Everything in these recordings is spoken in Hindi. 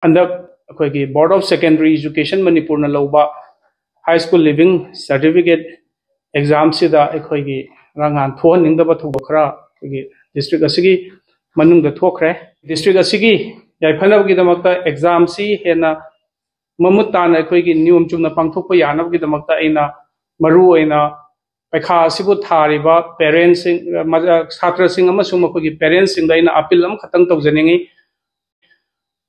अंदक अखोई board of secondary education Manipur लौबा high school leaving certificate exam सिदा अखोई रंगान थोहनिंगदब थोब खरा डिस्ट्रिक्ट असिगी मनुंग द थोखरे डिस्ट्रिक्ट असिगी याइफनबगिदमक्ता एग्जाम सी हेना ममुत ताना अखोई नियम चुना पांगथोकप यानबगिदमक्ता अइना मरु अइना पैखा असिबु थारिबा पेरेंट्स छात्र सिंग अमसुंग मखोई पेरेंट्स सिंग अइना अपील अम खतंग तौजनिंगी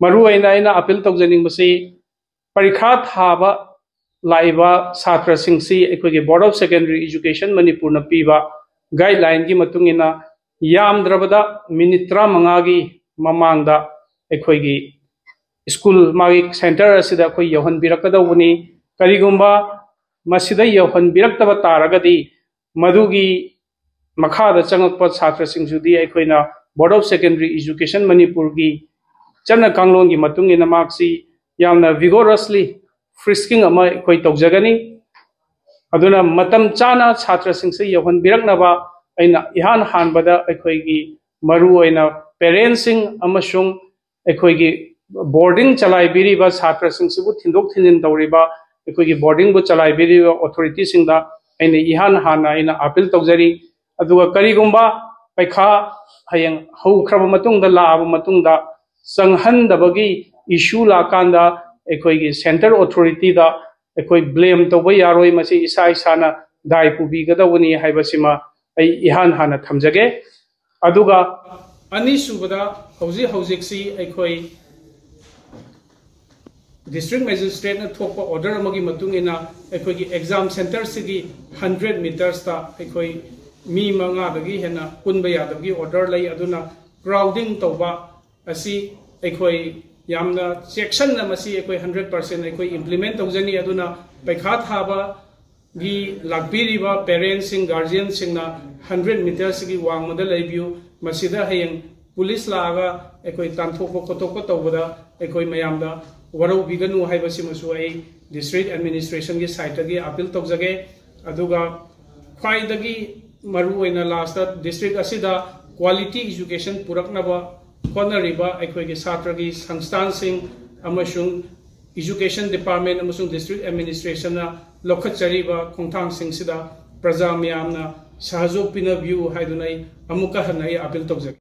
मरु अइना अपील तौजनिंग बसी परीक्षा थाबा लाइबा छात्र सिंग सी अखोई board of secondary education Manipur न पीबा गाइडलाइन की मतुंगिना यामद्रबदा मिनिट 35 की ममांगदा अखोई स्कूल मागी सेंटर असिदा अखोई यौहनबिरकदौबनी करिगुंबा मसिदा यौहनबिरक्तबा तारगदी मदुगी मखादा चंगकप छात्र सिंगसुदी अखोइना board of secondary education Manipur की चन्न कांगलोन की मतुंगिना मार्क्सी यामना विगोरसली फ्रिस्किंग अमा अखोई तौजगनी अदुना मतम चाना छात्र सिंगसे यौहनबिरकनबा अइना इहान हानबदा अखोई मरु अइना पेरेंट्स सिंग अमसुंग अखोई बोर्डिंग चलाइबिरिबा छात्र सिंगसिबु थिंदोक थिंजिन तौरिबा अखोई बोर्डिंग बु चलाइबिरिबा अथॉरिटी सिंगदा अइना इहान हाना अइना अपील तौजरी अदुगा करिगुंबा पैखा हयंग हौख्रबा मतुंगदा लाबा मतुंगदा संहनदबगी इशू लाकांदा अखोई सेंटर अथॉरिटी दा अखोई ब्लेम तौबा यारोय मसी इसा इसाना दाय पुबीगदवनी हाइबसिमा अइ इहान हाना थमजगे अदुगा अनिसुबदा हौजी हौजिक्सी अखोई डिस्ट्रिक्ट मजिस्ट्रेट ने थोप ऑर्डर अमगी मतुंगिना अखोई एग्जाम सेंटर सिगी 100 मीटर्स ता अखोई मी मंगा दगी हेना कुनबा यादगी ऑर्डर लई अदुना क्राउडिंग तौबा असी अखोई यामना सेक्शन न मसी अखोई 100% अखोई इंप्लीमेंट तौजनी अदुना पैखा थाबा गी लागबिरिबा पेरेंट्स सिंग गार्जियन सिंगना 100 मीटर्स की वांगमदा लैबियु मसिदा हयंग पुलिस लागा अखोई तांथोप खोतोप तौबदा अखोई मयामदा वरौ बिगनु हाइबसिमसु आई डिस्ट्रिक्ट एडमिनिस्ट्रेशन की साइट की अपील तौजगे अदुगा ख्वाइदगी मरु ओइना लास्ट डिस्ट्रिक्ट असिदा क्वालिटी एजुकेशन पुरकनबा होनरिबा अखोई के छात्र की संस्थान सिंग अमसुंग एजुकेशन डिपार्टमेंट अमसुंग डिस्ट्रिक्ट एडमिनिस्ट्रेशन लौखचरीबा खोंथांग सिंग सिदा प्रजा मियामना सहयोग पिनबियु हाइदुनाई अमुका हनाई अपील तौजगे।